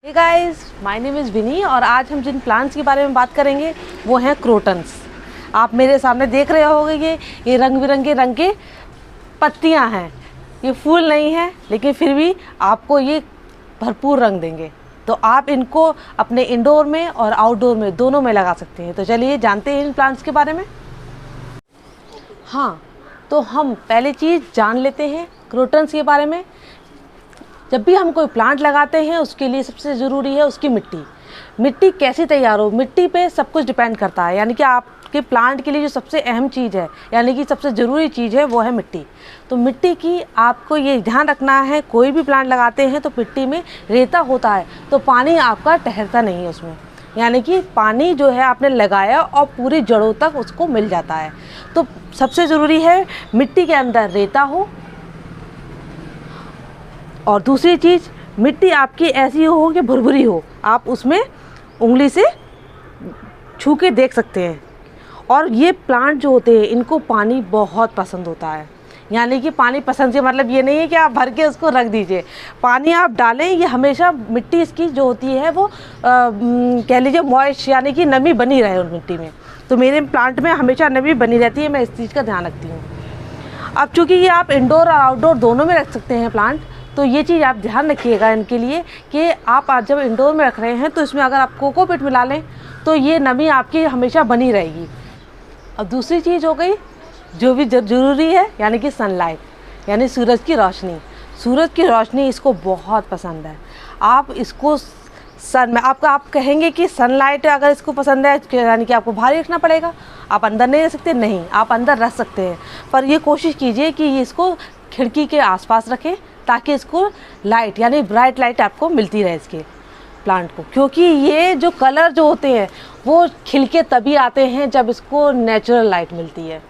Hey guys, my name is Vinni और आज हम जिन प्लांट्स के बारे में बात करेंगे वो हैं क्रोटन्स। आप मेरे सामने देख रहे होंगे ये रंग बिरंगे रंग के पत्तियां हैं। ये फूल नहीं है लेकिन फिर भी आपको ये भरपूर रंग देंगे, तो आप इनको अपने इंडोर में और आउटडोर में दोनों में लगा सकते हैं। तो चलिए जानते हैं इन प्लांट्स के बारे में। हाँ, तो हम पहली चीज़ जान लेते हैं क्रोटन्स के बारे में। जब भी हम कोई प्लांट लगाते हैं उसके लिए सबसे ज़रूरी है उसकी मिट्टी कैसी तैयार हो। मिट्टी पे सब कुछ डिपेंड करता है, यानी कि आपके प्लांट के लिए जो सबसे अहम चीज़ है, यानी कि सबसे ज़रूरी चीज़ है, वो है मिट्टी। तो मिट्टी की आपको ये ध्यान रखना है, कोई भी प्लांट लगाते हैं तो मिट्टी में रेता होता है तो पानी आपका ठहरता नहीं है उसमें, यानी कि पानी जो है आपने लगाया और पूरी जड़ों तक उसको मिल जाता है। तो सबसे ज़रूरी है मिट्टी के अंदर रेता हो, और दूसरी चीज़ मिट्टी आपकी ऐसी हो कि भुरभुरी हो, आप उसमें उंगली से छू के देख सकते हैं। और ये प्लांट जो होते हैं इनको पानी बहुत पसंद होता है, यानी कि पानी पसंद से मतलब ये नहीं है कि आप भर के उसको रख दीजिए। पानी आप डालें, ये हमेशा मिट्टी इसकी जो होती है वो कह लीजिए मॉइस्ट, यानी कि नमी बनी रहे उन मिट्टी में। तो मेरे प्लांट में हमेशा नमी बनी रहती है, मैं इस चीज़ का ध्यान रखती हूँ। अब चूँकि ये आप इंडोर और आउटडोर दोनों में रख सकते हैं प्लांट, तो ये चीज़ आप ध्यान रखिएगा इनके लिए कि आप आज जब इंडोर में रख रहे हैं तो इसमें अगर आप कोकोपीट मिला लें तो ये नमी आपकी हमेशा बनी रहेगी। अब दूसरी चीज़ हो गई जो भी ज़रूरी है, यानी कि सनलाइट, यानी सूरज की रोशनी। सूरज की रोशनी इसको बहुत पसंद है। आप इसको सन में आप कहेंगे कि सनलाइट अगर इसको पसंद है यानी कि आपको बाहर रखना पड़ेगा, आप अंदर नहीं रख सकते। नहीं, आप अंदर रख सकते हैं, पर ये कोशिश कीजिए कि ये इसको खिड़की के आसपास रखें ताकि इसको लाइट यानी ब्राइट लाइट आपको मिलती रहे इसके प्लांट को। क्योंकि ये जो कलर जो होते हैं वो खिलके तभी आते हैं जब इसको नेचुरल लाइट मिलती है,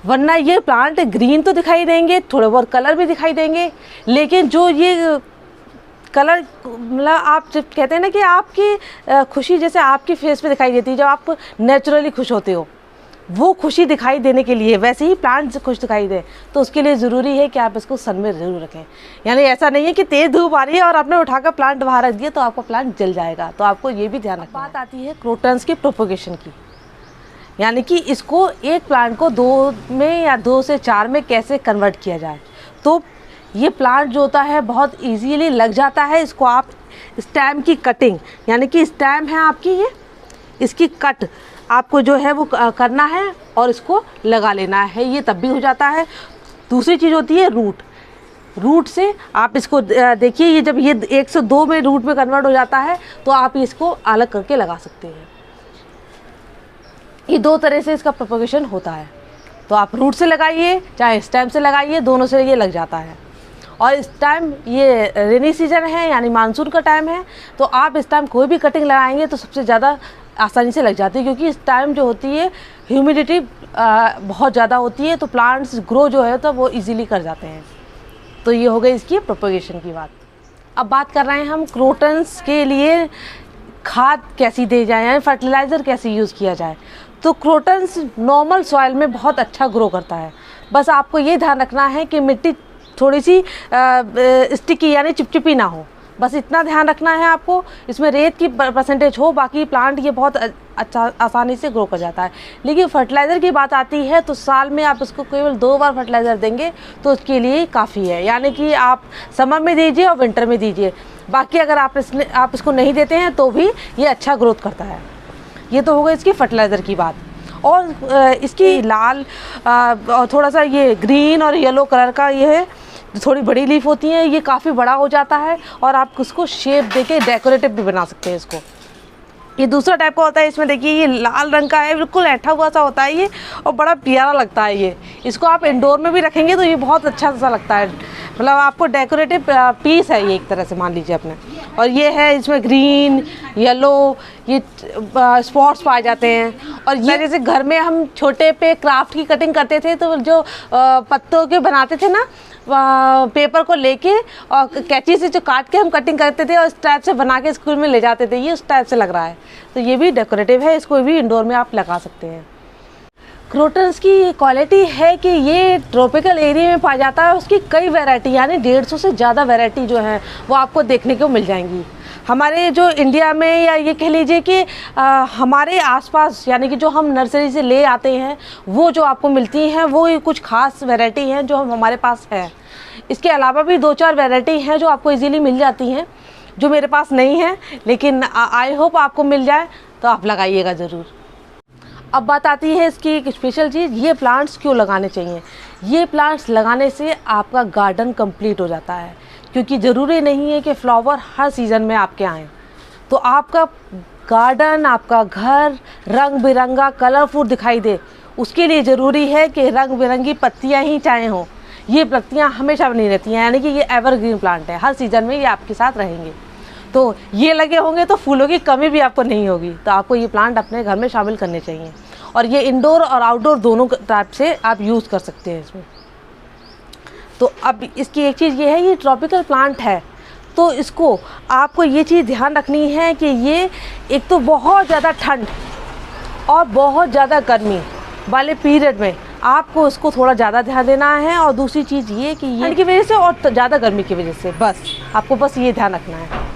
वरना ये प्लांट ग्रीन तो दिखाई देंगे, थोड़े बहुत कलर भी दिखाई देंगे, लेकिन जो ये कलर मतलब आप जब कहते हैं ना कि आपकी खुशी जैसे आपकी फेस पे दिखाई देती है जब आप नेचुरली खुश होते हो, वो खुशी दिखाई देने के लिए वैसे ही प्लांट खुश दिखाई दे, तो उसके लिए ज़रूरी है कि आप इसको सन में ज़रूर रखें। यानी ऐसा नहीं है कि तेज़ धूप आ रही है और आपने उठाकर प्लांट बाहर रख दिया तो आपका प्लांट जल जाएगा, तो आपको ये भी ध्यान रखना। बात आती है क्रोटन्स की प्रोपोगेशन की, यानी कि इसको एक प्लांट को 2 में या 2 से 4 में कैसे कन्वर्ट किया जाए। तो ये प्लांट जो होता है बहुत ईजीली लग जाता है। इसको आप स्टेम की कटिंग, यानी कि स्टेम है आपकी ये, इसकी कट आपको जो है वो करना है और इसको लगा लेना है, ये तब भी हो जाता है। दूसरी चीज़ होती है रूट से आप इसको देखिए, ये जब ये 1 से 2 में रूट में कन्वर्ट हो जाता है तो आप इसको अलग करके लगा सकते हैं। ये 2 तरह से इसका प्रोपगेशन होता है, तो आप रूट से लगाइए चाहे स्टेम से लगाइए, दोनों से ये लग जाता है। और इस टाइम ये रेनी सीजन है यानी मानसून का टाइम है, तो आप इस टाइम कोई भी कटिंग लगाएंगे तो सबसे ज़्यादा आसानी से लग जाती है, क्योंकि इस टाइम जो होती है ह्यूमिडिटी बहुत ज़्यादा होती है, तो प्लांट्स ग्रो जो है तो वो इजीली कर जाते हैं। तो ये हो गई इसकी प्रोपगेशन की बात। अब बात कर रहे हैं हम क्रोटन्स के लिए खाद कैसी दी जाए, यानी फर्टिलाइज़र कैसे यूज़ किया जाए। तो क्रोटन्स नॉर्मल सॉइल में बहुत अच्छा ग्रो करता है, बस आपको ये ध्यान रखना है कि मिट्टी थोड़ी सी स्टिकी यानी चिपचिपी ना हो, बस इतना ध्यान रखना है आपको। इसमें रेत की परसेंटेज हो, बाकी प्लांट ये बहुत अच्छा आसानी से ग्रो कर जाता है। लेकिन फर्टिलाइज़र की बात आती है तो साल में आप इसको केवल 2 बार फर्टिलाइज़र देंगे तो उसके लिए काफ़ी है, यानी कि आप समर में दीजिए और विंटर में दीजिए। बाकी अगर आप इसको नहीं देते हैं तो भी ये अच्छा ग्रोथ करता है। ये तो हो गई इसकी फर्टिलाइज़र की बात। और इसकी लाल और थोड़ा सा ये ग्रीन और येलो कलर का ये है, थोड़ी बड़ी लीफ होती है, ये काफ़ी बड़ा हो जाता है और आप उसको शेप देके डेकोरेटिव भी बना सकते हैं इसको। ये दूसरा टाइप का होता है, इसमें देखिए ये लाल रंग का है, बिल्कुल ऐठा हुआ सा होता है ये, और बड़ा प्यारा लगता है ये। इसको आप इंडोर में भी रखेंगे तो ये बहुत अच्छा सा लगता है, मतलब आपको डेकोरेटिव पीस है ये एक तरह से मान लीजिए अपने। और ये है, इसमें ग्रीन येलो ये स्पॉट्स पाए जाते हैं। और ये जैसे घर में हम छोटे पे क्राफ्ट की कटिंग करते थे तो जो पत्तों के बनाते थे ना, पेपर को लेके और कैंची से जो काट के हम कटिंग करते थे और इस टाइप से बना के स्कूल में ले जाते थे, ये उस टाइप से लग रहा है। तो ये भी डेकोरेटिव है, इसको भी इंडोर में आप लगा सकते हैं। क्रोटन्स की क्वालिटी है कि ये ट्रॉपिकल एरिया में पाया जाता है, उसकी कई वैरायटी यानी 150 से ज़्यादा वैरायटी जो है वो आपको देखने को मिल जाएंगी। हमारे जो इंडिया में, या ये कह लीजिए कि हमारे आसपास, यानी कि जो हम नर्सरी से ले आते हैं वो जो आपको मिलती हैं वो कुछ खास वैरायटी हैं जो हमारे पास है। इसके अलावा भी 2-4 वैरायटी हैं जो आपको इजीली मिल जाती हैं, जो मेरे पास नहीं है, लेकिन आई होप आपको मिल जाए तो आप लगाइएगा ज़रूर। अब बात आती है इसकी एक स्पेशल चीज़, ये प्लांट्स क्यों लगाने चाहिए। ये प्लांट्स लगाने से आपका गार्डन कंप्लीट हो जाता है, क्योंकि ज़रूरी नहीं है कि फ्लावर हर सीज़न में आपके आएँ। तो आपका गार्डन, आपका घर रंग बिरंगा कलरफुल दिखाई दे, उसके लिए ज़रूरी है कि रंग बिरंगी पत्तियाँ ही चाहे हों। ये पत्तियाँ हमेशा बनी रहती हैं, यानी कि ये एवरग्रीन प्लांट है, हर सीज़न में ये आपके साथ रहेंगे। तो ये लगे होंगे तो फूलों की कमी भी आपको नहीं होगी। तो आपको ये प्लांट अपने घर में शामिल करने चाहिए, और ये इंडोर और आउटडोर दोनों टाइप से आप यूज़ कर सकते हैं इसमें। तो अब इसकी एक चीज़ ये है, ये ट्रॉपिकल प्लांट है, तो इसको आपको ये चीज़ ध्यान रखनी है कि ये एक तो बहुत ज़्यादा ठंड और बहुत ज़्यादा गर्मी वाले पीरियड में आपको इसको थोड़ा ज़्यादा ध्यान देना है, और दूसरी चीज़ ये कि ये ठंड की वजह से और ज़्यादा गर्मी की वजह से, बस आपको बस ये ध्यान रखना है।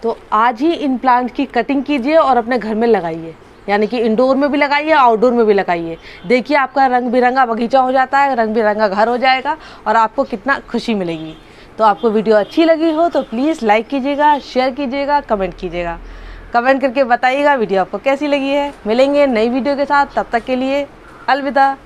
तो आज ही इन प्लांट की कटिंग कीजिए और अपने घर में लगाइए, यानी कि इंडोर में भी लगाइए, आउटडोर में भी लगाइए। देखिए आपका रंग बिरंगा बगीचा हो जाता है, रंग बिरंगा घर हो जाएगा, और आपको कितना खुशी मिलेगी। तो आपको वीडियो अच्छी लगी हो तो प्लीज़ लाइक कीजिएगा, शेयर कीजिएगा, कमेंट कीजिएगा। कमेंट करके बताइएगा वीडियो आपको कैसी लगी है। मिलेंगे नई वीडियो के साथ, तब तक के लिए अलविदा।